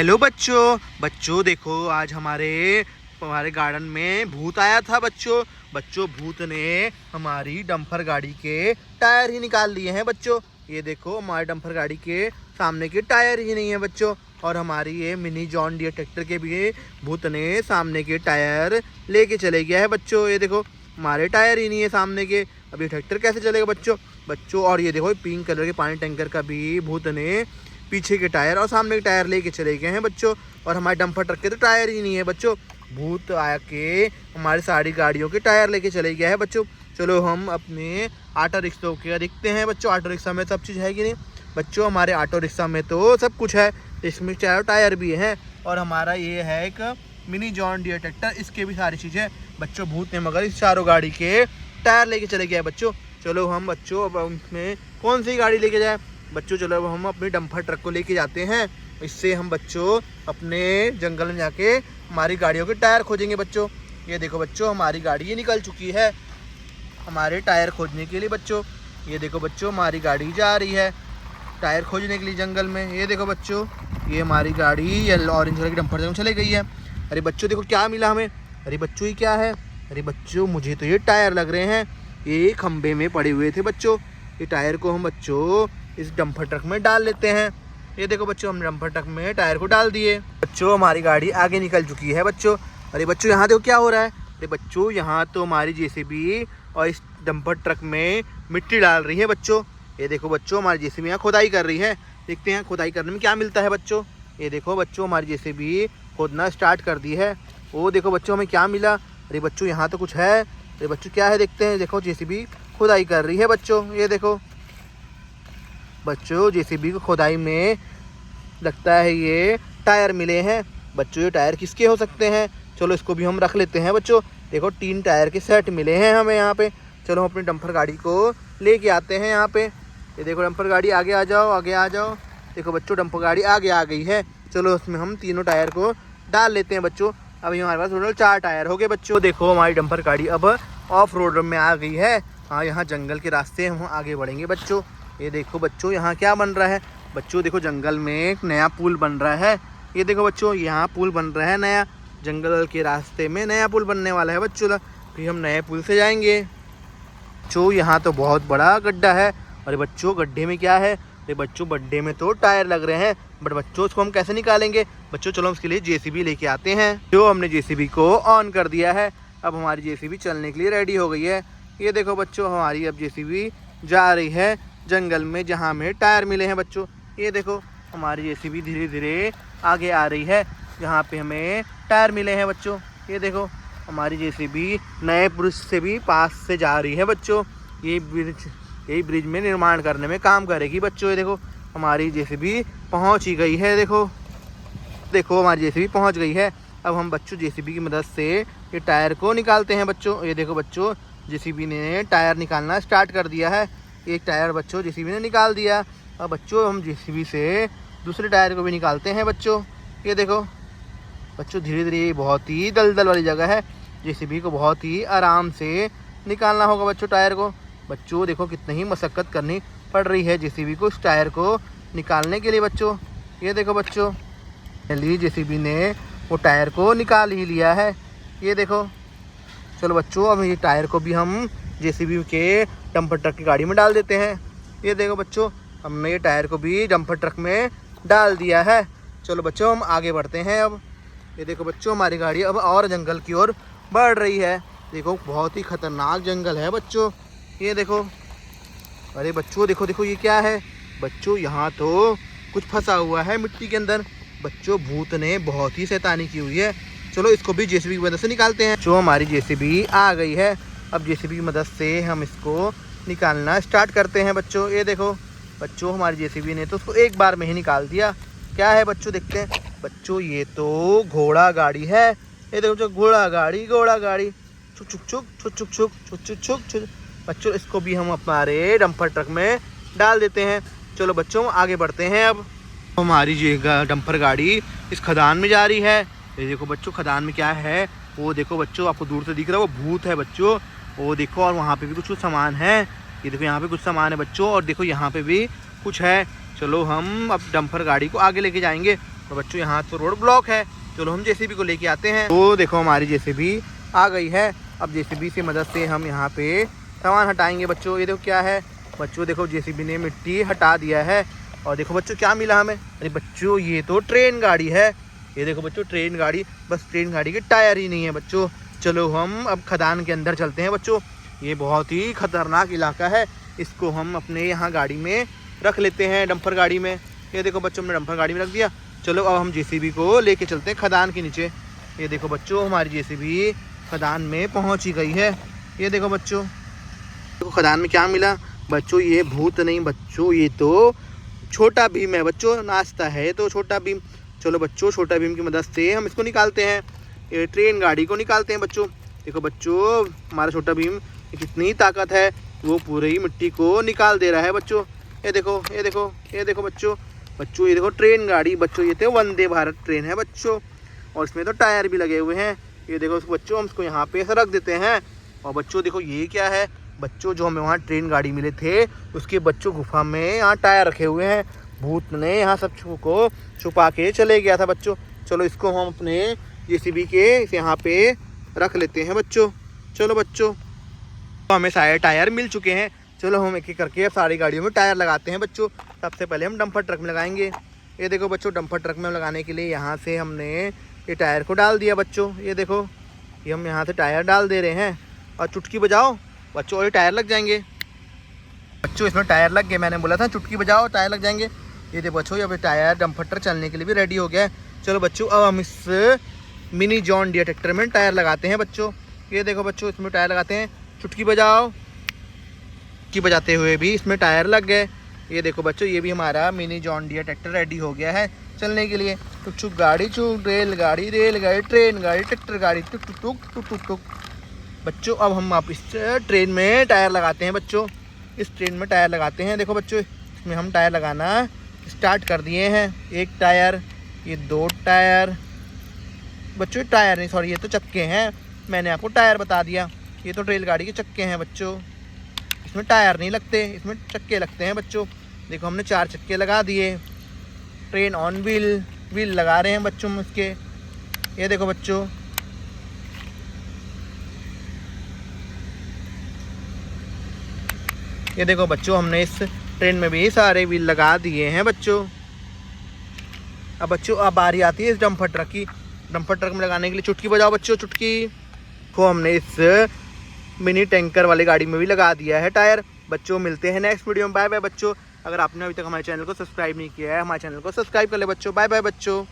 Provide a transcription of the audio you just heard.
Hello बच्चों बच्चों देखो आज हमारे गार्डन में भूत आया था। बच्चों भूत ने हमारी डंपर गाड़ी के टायर ही निकाल लिए हैं। बच्चों ये देखो हमारे डंपर गाड़ी के सामने के टायर ही नहीं है बच्चों। और हमारी ये मिनी जॉन डियर ट्रैक्टर के भी भूत ने सामने के टायर लेके चले गया है। बच्चों ये देखो हमारे टायर ही नहीं है सामने के, अभी ट्रैक्टर कैसे चलेगा बच्चों। और ये देखो पिंक कलर के पानी टैंकर का भी भूत ने पीछे के टायर और सामने के टायर लेके चले गए हैं बच्चों। और हमारे डंपर ट्रक के तो टायर ही नहीं है बच्चों। भूत आके हमारी सारी गाड़ियों के टायर लेके चले गया है बच्चों। चलो हम अपने ऑटो रिक्शा के देखते हैं बच्चों। ऑटो रिक्शा में सब चीज़ है कि नहीं बच्चों। हमारे ऑटो रिक्शा में तो सब कुछ है, इसमें चारों टायर भी हैं। और हमारा ये है एक मिनी जॉन डियर ट्रैक्टर, इसके भी सारी चीज़ें बच्चों। भूत ने मगर इस चारों गाड़ी के टायर लेके चले गए बच्चों। चलो हम बच्चों अब उसमें कौन सी गाड़ी लेके जाए बच्चों। चलो अब हम अपने डंपर ट्रक को लेके जाते हैं। इससे हम बच्चों अपने जंगल में जाके हमारी गाड़ियों के टायर खोजेंगे बच्चों। ये देखो बच्चों हमारी गाड़ी ये निकल चुकी है हमारे टायर खोजने के लिए बच्चों। ये देखो बच्चों हमारी गाड़ी जा रही है टायर खोजने के लिए जंगल में। ये देखो बच्चों ये हमारी गाड़ी ये ऑरेंज कलर की डंपर में चले गई है। अरे बच्चों देखो क्या मिला हमें। अरे बच्चों ये क्या है। अरे बच्चों मुझे तो ये टायर लग रहे हैं, ये खंबे में पड़े हुए थे बच्चों। ये टायर को हम बच्चों इस डंपर ट्रक में डाल लेते हैं। ये देखो बच्चों हम डंपर ट्रक में टायर को डाल दिए बच्चों। हमारी गाड़ी आगे निकल चुकी है बच्चों। अरे बच्चों यहाँ देखो क्या हो रहा है। अरे बच्चों यहाँ तो हमारी जेसीबी और इस डंपर ट्रक में मिट्टी डाल रही है बच्चों। ये देखो बच्चों हमारी जेसीबी यहाँ खुदाई कर रही है। देखते हैं खुदाई करने में क्या मिलता है बच्चों। ये देखो बच्चों हमारी जेसीबी खोदना स्टार्ट कर दी है। वो देखो बच्चों हमें क्या मिला। अरे बच्चों यहाँ तो कुछ है। अरे बच्चों क्या है देखते हैं। देखो जेसीबी खुदाई कर रही है बच्चों। ये देखो बच्चों जेसीबी को खुदाई में लगता है ये टायर मिले हैं बच्चों। ये टायर किसके हो सकते हैं। चलो इसको भी हम रख लेते हैं बच्चों। देखो 3 टायर के सेट मिले हैं हमें यहाँ पे। चलो हम अपनी डंपर गाड़ी को लेके आते हैं यहाँ पे। ये देखो डंपर गाड़ी आगे आ जाओ आगे आ जाओ। देखो बच्चों डंपर गाड़ी आगे आ गई है। चलो उसमें हम तीनों टायर को डाल लेते हैं बच्चों। अभी हमारे पास टोटल 4 टायर हो गए बच्चों। देखो हमारी डंपर गाड़ी अब ऑफ रोड में आ गई है। हाँ यहाँ जंगल के रास्ते हम आगे बढ़ेंगे बच्चों। ये देखो बच्चों यहाँ क्या बन रहा है बच्चों। देखो जंगल में एक नया पुल बन रहा है। ये देखो बच्चों यहाँ पुल बन रहा है नया, जंगल के रास्ते में नया पुल बनने वाला है बच्चों। फिर हम नए पुल से जाएंगे बच्चों। यहाँ तो बहुत बड़ा गड्ढा है। अरे बच्चों गड्ढे में क्या है। अरे बच्चों गड्ढे में तो टायर लग रहे हैं, बट बच्चों उसको हम कैसे निकालेंगे बच्चों। चलो उसके लिए जेसीबी लेके आते हैं। जो हमने जेसीबी को ऑन कर दिया है, अब हमारी जेसीबी चलने के लिए रेडी हो गई है। ये देखो बच्चों हमारी अब जेसीबी जा रही है जंगल में जहाँ हमें टायर मिले हैं बच्चों। ये देखो हमारी जेसीबी धीरे धीरे आगे आ रही है जहाँ पे हमें टायर मिले हैं बच्चों। ये देखो हमारी जेसीबी नए ब्रिज से भी पास से जा रही है बच्चों। यही ब्रिज में निर्माण करने में काम करेगी बच्चों। ये देखो हमारी जेसीबी पहुँच ही गई है। देखो हमारी जेसीबी पहुँच गई है। अब हम बच्चों जेसीबी की मदद से ये टायर को निकालते हैं बच्चों। ये देखो बच्चों जेसीबी ने टायर निकालना स्टार्ट कर दिया है। एक टायर बच्चों जेसीबी ने निकाल दिया। अब बच्चों हम जेसीबी से दूसरे टायर को भी निकालते हैं बच्चों। ये देखो बच्चों धीरे धीरे बहुत ही दलदल वाली जगह है, जेसीबी को बहुत ही आराम से निकालना होगा बच्चों टायर को। बच्चों देखो कितनी ही मशक्क़त करनी पड़ रही है जेसीबी को इस टायर को निकालने के लिए बच्चों। ये देखो बच्चों पहले जेसीबी ने वो टायर को निकाल ही लिया है। ये देखो चलो बच्चों अब ये टायर को भी हम जेसीबी के डंपर ट्रक की गाड़ी में डाल देते हैं। ये देखो बच्चों हमने ये टायर को भी डंपर ट्रक में डाल दिया है। चलो बच्चों हम आगे बढ़ते हैं अब। ये देखो बच्चों हमारी गाड़ी अब और जंगल की ओर बढ़ रही है। देखो बहुत ही खतरनाक जंगल है बच्चों। ये देखो अरे बच्चों देखो देखो ये क्या है बच्चों। यहाँ तो कुछ फंसा हुआ है मिट्टी के अंदर बच्चों। भूत ने बहुत ही शैतानी की हुई है। चलो इसको भी जेसीबी की मदद से निकालते हैं। जो हमारी जेसीबी आ गई है, अब जेसीबी की मदद से हम इसको निकालना स्टार्ट करते हैं बच्चों। ये देखो बच्चों हमारी जेसीबी ने तो उसको एक बार में ही निकाल दिया। क्या है बच्चों देखते हैं बच्चों। ये तो घोड़ा गाड़ी है। ये देखो बच्चों घोड़ा गाड़ी छुक छुक छुक छुक छुक छुक छुक छुक छुक छुक। बच्चों इसको भी हम हमारे डंपर ट्रक में डाल देते हैं। चलो बच्चों आगे बढ़ते हैं। अब हमारी ये डंपर गाड़ी इस खदान में जा रही है। ये देखो बच्चों खदान में क्या है वो देखो बच्चों, आपको दूर से दिख रहा है वो भूत है बच्चों। वो देखो और वहाँ पे भी कुछ सामान है। ये देखो यहाँ पे कुछ सामान है बच्चों और देखो यहाँ पे भी कुछ है। चलो हम अब डंपर गाड़ी को आगे लेके जाएंगे तो बच्चों यहाँ तो रोड ब्लॉक है, चलो हम जेसीबी को लेके आते हैं। तो देखो हमारी जेसीबी आ गई है। अब जेसीबी से मदद से हम यहाँ पे सामान हटाएंगे बच्चों। ये देखो क्या है बच्चों, देखो जेसीबी ने मिट्टी हटा दिया है। और देखो बच्चों क्या मिला हमें, अरे बच्चों ये तो ट्रेन गाड़ी है। ये देखो बच्चों ट्रेन गाड़ी, बस ट्रेन गाड़ी के टायर ही नहीं है बच्चों। चलो हम अब खदान के अंदर चलते हैं बच्चों। ये बहुत ही खतरनाक इलाका है, इसको हम अपने यहाँ गाड़ी में रख लेते हैं, डंपर गाड़ी में। ये देखो बच्चों हमने डंपर गाड़ी में रख दिया। चलो अब हम जेसीबी को लेके चलते हैं खदान के नीचे। ये देखो बच्चों हमारी जेसीबी खदान में पहुँच ही गई है। ये देखो बच्चों, देखो खदान में क्या मिला बच्चों, ये भूत नहीं बच्चों, ये तो छोटा भीम है बच्चों, नाश्ता है तो छोटा भीम। चलो बच्चों छोटा भीम की मदद से हम इसको निकालते हैं, ये ट्रेन गाड़ी को निकालते हैं बच्चों। देखो बच्चों हमारा छोटा भीम कितनी ताकत है, वो पूरी मिट्टी को निकाल दे रहा है बच्चों। ये देखो ये देखो ये देखो बच्चों, बच्चों ये देखो ट्रेन गाड़ी बच्चों, ये तो वंदे भारत ट्रेन है बच्चों, और इसमें तो टायर भी लगे हुए हैं। ये देखो बच्चों हम इसको यहाँ पे रख देते हैं। और बच्चों देखो ये क्या है बच्चों, जो हमें वहाँ ट्रेन गाड़ी मिले थे उसके बच्चों गुफा में यहाँ टायर रखे हुए हैं। भूत ने यहाँ सब को छुपा के चले गया था बच्चों। चलो इसको हम अपने जेसीबी के यहाँ पे रख लेते हैं बच्चों। चलो बच्चों तो हमें सारे टायर मिल चुके हैं। चलो हम एक एक करके अब सारी गाड़ियों में टायर लगाते हैं बच्चों। सबसे पहले हम डंपर ट्रक में लगाएंगे। ये देखो बच्चों डंपर ट्रक में लगाने के लिए यहाँ से हमने ये टायर को डाल दिया बच्चों। ये देखो ये हम यहाँ से टायर डाल दे रहे हैं, और चुटकी बजाओ बच्चों और ये टायर लग जाएंगे। बच्चों इसमें टायर लग गए, मैंने बोला था चुटकी बजाओ टायर लग जाएंगे। ये देखो बच्चों अब टायर डंपर ट्रक चलने के लिए भी रेडी हो गया है। चलो बच्चों अब हम इस मिनी जॉन डियर ट्रैक्टर में टायर लगाते हैं बच्चों। ये देखो बच्चों इसमें टायर लगाते हैं, चुटकी बजाओ, चुटकी बजाते हुए भी इसमें टायर लग गए। ये देखो बच्चों ये भी हमारा mini John Deere tractor ready हो गया है चलने के लिए। टुक चुक गाड़ी चुक, रेलगाड़ी ट्रेन गाड़ी ट्रैक्टर गाड़ी टुक टुक टुक टुक टुक टुक। बच्चों अब हम आप इस ट्रेन में टायर लगाते हैं बच्चों, इस ट्रेन में टायर लगाते हैं। देखो बच्चों इसमें हम टायर लगाना स्टार्ट कर दिए हैं। एक टायर, ये दो टायर बच्चों, टायर नहीं सॉरी ये तो चक्के हैं, मैंने आपको टायर बता दिया। ये तो रेलगाड़ी के चक्के हैं बच्चों, इसमें टायर नहीं लगते, इसमें चक्के लगते हैं बच्चों। देखो हमने 4 चक्के लगा दिए। ट्रेन ऑन व्हील लगा रहे हैं बच्चों इसके। ये देखो बच्चों ये देखो बच्चों हमने इस ट्रेन में भी सारे व्हील लगा दिए हैं बच्चों। अब बच्चों अब बारी आती है इस डंपर ट्रक की। डंपर ट्रक में लगाने के लिए चुटकी बजाओ बच्चों, चुटकी को हमने इस मिनी टैंकर वाली गाड़ी में भी लगा दिया है टायर। बच्चों मिलते हैं नेक्स्ट वीडियो में, बाय बाय बच्चों। अगर आपने अभी तक हमारे चैनल को सब्सक्राइब नहीं किया है, हमारे चैनल को सब्सक्राइब कर ले बच्चों। बाय बाय बच्चों।